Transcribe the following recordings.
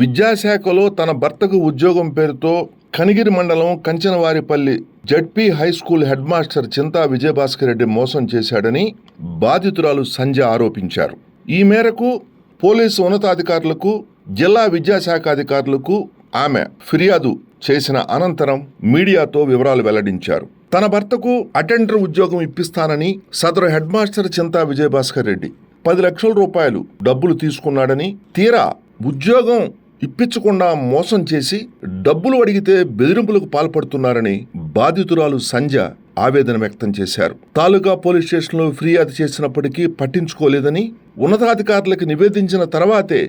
విద్యాశాఖలో తన భర్తకు ఉద్యోగం పేరుతో కనిగిరి మండలం Kanchanavaripalli ZP high school head master Chinta Vijayabhaskar Reddy మోసం చేశాడని బాధితురాలు సంజయ్ ఆరోపించారు. ఈ మేరకు పోలీసు ఉన్నతాధికారులకు, జిల్లా విద్యాశాఖ అధికారులకు ఆమె ఫిర్యాదు చేసిన అనంతరం మీడియాతో వివరాలు వెల్లడించారు. తన భర్తకు అటెండర్ ఉద్యోగం ఇప్పిస్తానని సదరు హెడ్ మాస్టర్ చింతా విజయభాస్కర్ రెడ్డి 10 లక్షల రూపాయలు డబ్బులు తీసుకున్నాడని, తీరా ఉద్యోగం ఇప్పించకుండా మోసం చేసి డబ్బులు అడిగితే బెదిరింపులకు పాల్పడుతున్నారని బాధితురాలు సంజయ్ ఆవేదన వ్యక్తం చేశారు. తాలూకా పోలీస్ స్టేషన్లో ఫిర్యాదు చేసినప్పటికీ పట్టించుకోలేదని, ఉన్నతాధికారులకు నివేదించిన తర్వాతే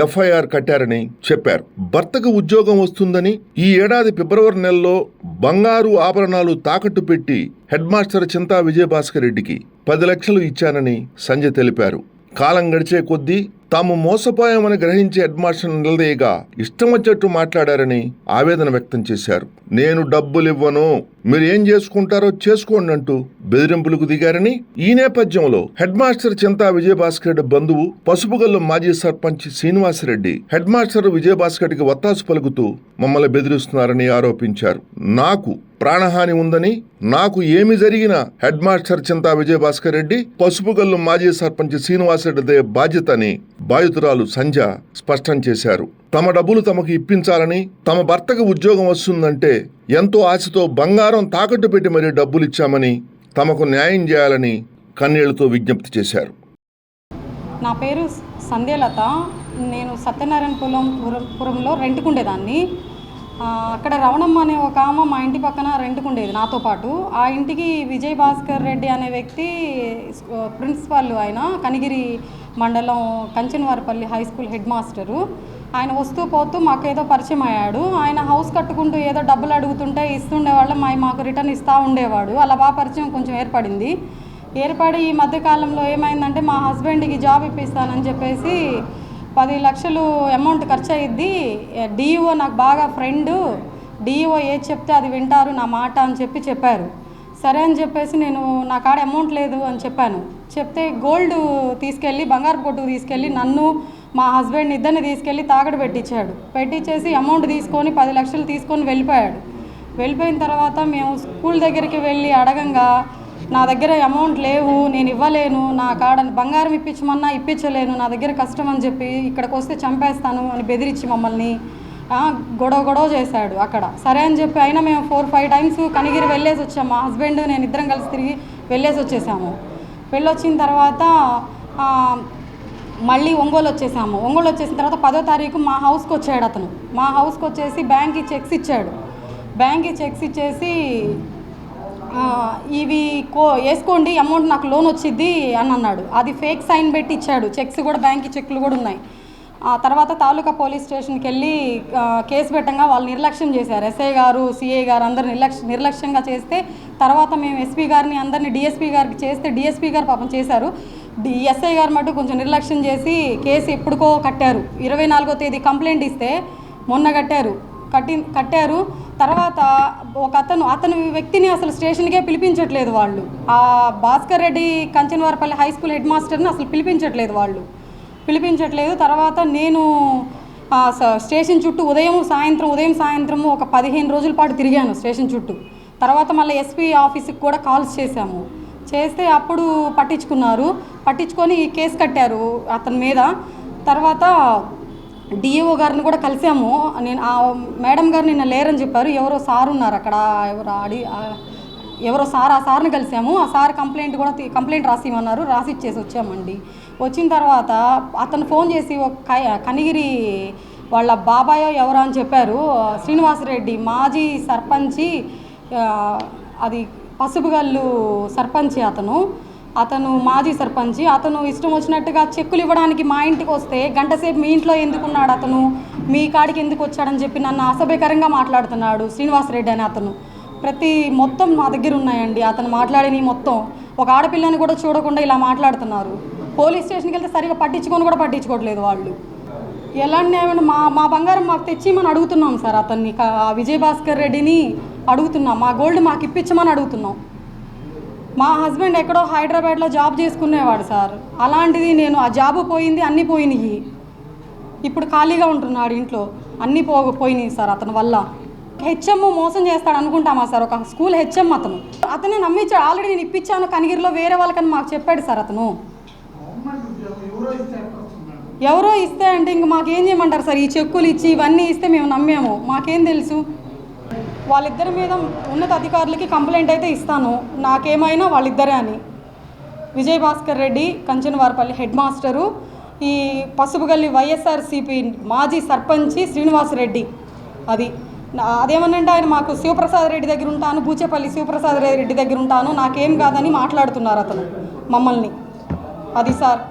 ఎఫ్ఐఆర్ కట్టారని చెప్పారు. భర్తకు ఉద్యోగం వస్తుందని ఈ ఏడాది ఫిబ్రవరి నెలలో బంగారు ఆభరణాలు తాకట్టు పెట్టి హెడ్ మాస్టర్ చింతా విజయభాస్కర్ రెడ్డికి 10 లక్షలు ఇచ్చానని సంజయ్ తెలిపారు. కాలం గడిచే కొద్దీ తాము మోసపోయామని గ్రహించే హెడ్ మాస్టర్ నిలదీయగా ఇష్టం వచ్చేట్టు మాట్లాడారని ఆవేదన వ్యక్తం చేశారు. నేను డబ్బులివ్వను, మీరు ఏం చేసుకుంటారో చేసుకోండి అంటూ బెదిరింపులకు దిగారని, ఈ నేపథ్యంలో హెడ్ మాస్టర్ చింతా విజయభాస్కర్ రెడ్డి బంధువు పసుపుగల్లు మాజీ సర్పంచ్ శ్రీనివాసరెడ్డి హెడ్ మాస్టర్ విజయభాస్కర్ రెడ్డికి వత్తాసు పలుకుతూ మమ్మల్ని బెదిరిస్తున్నారని ఆరోపించారు. నాకు ప్రాణహాని ఉందని, నాకు ఏమి జరిగినా హెడ్ మాస్టర్ చింతా విజయభాస్కర్ రెడ్డి, పసుపుగల్లు మాజీ సర్పంచ్ శ్రీనివాసరెడ్డిదే బాధ్యత అని బాధితురాలు సంజయ్ స్పష్టం చేశారు. తమ డబ్బులు తమకు ఇప్పించాలని, తమ భర్తకు ఉద్యోగం వస్తుందంటే ఎంతో ఆశతో బంగారం తాకట్టు పెట్టి మరీ డబ్బులు ఇచ్చామని, తమకు న్యాయం చేయాలని కన్నీళ్లతో విజ్ఞప్తి చేశారు. నా పేరు సంధ్యలత. నేను సత్యనారాయణపురంలో రెంట్కుండేదాన్ని. అక్కడ రవణమ్మ అనే ఒక ఆమె మా ఇంటి పక్కన రెంట్కుండేది నాతో పాటు. ఆ ఇంటికి విజయభాస్కర్ రెడ్డి అనే వ్యక్తి ప్రిన్సిపాల్, ఆయన కనిగిరి మండలం కంచనవారిపల్లి హై స్కూల్ హెడ్ మాస్టరు. ఆయన వస్తూ పోతూ మాకేదో పరిచయం అయ్యాడు. ఆయన హౌస్ కట్టుకుంటూ ఏదో డబ్బులు అడుగుతుంటే ఇస్తుండేవాళ్ళం, మాకు రిటర్న్ ఇస్తూ ఉండేవాడు. అలా బాగా పరిచయం కొంచెం ఏర్పడి ఈ మధ్యకాలంలో ఏమైందంటే, మా హస్బెండ్కి జాబ్ ఇప్పిస్తానని చెప్పేసి 10 లక్షలు అమౌంట్ ఖర్చు అయ్యిద్ది, డిఈఓ నాకు బాగా ఫ్రెండు, డిఈఓ ఏది చెప్తే అది వింటారు నా మాట అని చెప్పారు. సరే అని చెప్పేసి నేను నా కాడ అమౌంట్ లేదు అని చెప్పాను. చెప్తే గోల్డ్ తీసుకెళ్ళి, బంగారు కొట్టుకు తీసుకెళ్ళి నన్ను మా హస్బెండ్ని ఇద్దరిని తీసుకెళ్ళి తాకట్టు పెట్టించేసి అమౌంట్ తీసుకొని 10 లక్షలు తీసుకొని వెళ్ళిపోయాడు. వెళ్ళిపోయిన తర్వాత మేము స్కూల్ దగ్గరికి వెళ్ళి అడగంగా, నా దగ్గర అమౌంట్ లేవు, నేను ఇవ్వలేను, నా కాడ బంగారం ఇప్పించమన్నా ఇప్పించలేను, నా దగ్గర కష్టం అని చెప్పి, ఇక్కడికి వస్తే చంపేస్తాను అని బెదిరించి మమ్మల్ని గొడవ చేశాడు అక్కడ. సరే అని చెప్పి అయినా మేము 4-5 టైమ్స్ కనిగిరి వెళ్ళేసి వచ్చాము. మా హస్బెండ్ నేను ఇద్దరం కలిసి తిరిగి వెళ్ళేసి వచ్చేసాము. వెళ్ళొచ్చిన తర్వాత మళ్ళీ ఒంగోలు వచ్చేసిన తర్వాత 10వ తారీఖు మా హౌస్కి వచ్చాడు అతను. మా హౌస్కి వచ్చేసి బ్యాంక్కి చెక్స్ ఇచ్చాడు. బ్యాంక్కి చెక్స్ ఇచ్చేసి ఇవి వేసుకోండి, అమౌంట్ నాకు లోన్ వచ్చింది అని అన్నాడు. అది ఫేక్ సైన్ పెట్టి ఇచ్చాడు. చెక్స్ కూడా, బ్యాంక్కి చెక్లు కూడా ఉన్నాయి. ఆ తర్వాత తాలూకా పోలీస్ స్టేషన్కి వెళ్ళి కేసు పెట్టంగా వాళ్ళు నిర్లక్ష్యం చేశారు. ఎస్ఐ గారు, సిఐ గారు అందరు నిర్లక్ష్యంగా చేస్తే, తర్వాత మేము ఎస్పీ గారిని అందరినీ డిఎస్పీ గారికి చేస్తే డిఎస్పీ గారు పాపం చేశారు. ఎస్ఐ గారు మటు కొంచెం నిర్లక్ష్యం చేసి కేసు ఎప్పుడుకో కట్టారు. 24వ తేదీ కంప్లైంట్ ఇస్తే మొన్న కట్టారు. తర్వాత ఒక అతను వ్యక్తిని అసలు స్టేషన్కే పిలిపించట్లేదు వాళ్ళు. ఆ Bhaskar Reddy Kanchanavaripalli high school head మాస్టర్ని అసలు పిలిపించట్లేదు. తర్వాత నేను స్టేషన్ చుట్టూ ఉదయం సాయంత్రం ఒక 15 రోజుల పాటు తిరిగాను స్టేషన్ చుట్టూ. తర్వాత మళ్ళీ ఎస్పీ ఆఫీస్కి కూడా కాల్స్ చేస్తే అప్పుడు పట్టించుకొని ఈ కేసు కట్టారు అతని మీద. తర్వాత డిఈఓ గారిని కూడా కలిసాము. నేను ఆ మేడం గారు నిన్న లేరని చెప్పారు. ఎవరో సార్ ఉన్నారు అక్కడ, ఎవరో సార్, ఆ సార్ని కలిసాము. ఆ సార్ కంప్లైంట్ రాసిమన్నారు, రాసి ఇచ్చేసి వచ్చామండి. వచ్చిన తర్వాత అతను ఫోన్ చేసి ఒక కనిగిరి వాళ్ళ బాబాయో ఎవరో అని చెప్పారు. శ్రీనివాసరెడ్డి మాజీ సర్పంచి, అది పసుపుగల్లు సర్పంచి అతను మాజీ సర్పంచి. అతను ఇష్టం వచ్చినట్టుగా చెక్కులు ఇవ్వడానికి మా ఇంటికి వస్తే, గంట సేపు మీ ఇంట్లో ఎందుకున్నాడు అతను, మీ కాడికి ఎందుకు వచ్చాడని చెప్పి నన్ను అసభ్యకరంగా మాట్లాడుతున్నాడు శ్రీనివాసరెడ్డి అని అతను. మొత్తం మా దగ్గర ఉన్నాయండి అతను మాట్లాడిన మొత్తం. ఒక ఆడపిల్లని కూడా చూడకుండా ఇలా మాట్లాడుతున్నారు. పోలీస్ స్టేషన్కి వెళ్తే సరిగా పట్టించుకోవట్లేదు వాళ్ళు. ఎలాంటి న్యాయం? మా బంగారం మాకు తెచ్చిమని అడుగుతున్నాం సార్. అతన్ని విజయభాస్కర్ రెడ్డిని అడుగుతున్నాం, మా గోల్డ్ మాకు ఇప్పించమని అడుగుతున్నాం. మా హస్బెండ్ ఎక్కడో హైదరాబాద్లో జాబ్ చేసుకునేవాడు సార్. అలాంటిది నేను ఆ జాబు పోయింది, అన్నీ పోయినాయి. ఇప్పుడు ఖాళీగా ఉంటున్నాడు ఇంట్లో. అన్నీ పోయినాయి సార్ అతని వల్ల. హెచ్ఎం మోసం చేస్తాడు అనుకుంటామా సార్? ఒక స్కూల్ హెచ్ఎం అతనే నమ్మించాడు. ఆల్రెడీ నేను ఇప్పించాను కనిగిరిలో వేరే వాళ్ళకని మాకు చెప్పాడు సార్ అతను. ఎవరో ఇస్తే అంటే ఇంక మాకేం చేయమంటారు సార్? ఈ చెక్కులు ఇచ్చి ఇవన్నీ ఇస్తే మేము నమ్మాము, మాకేం తెలుసు? వాళ్ళిద్దరి మీద ఉన్నత అధికారులకి కంప్లైంట్ అయితే ఇస్తాను, నాకేమైనా వాళ్ళిద్దరే అని. విజయభాస్కర్ రెడ్డి కంచనవారిపల్లి హెడ్ మాస్టరు, ఈ పసుపుగల్లి వైఎస్ఆర్సీపీ మాజీ సర్పంచి శ్రీనివాసరెడ్డి. అదేమనంటే ఆయన మాకు శివప్రసాద్ రెడ్డి దగ్గర ఉంటాను, బూచేపల్లి శివప్రసాద్ రెడ్డి దగ్గర ఉంటాను, నాకేం కాదని మాట్లాడుతున్నారు అతను మమ్మల్ని. అది సార్.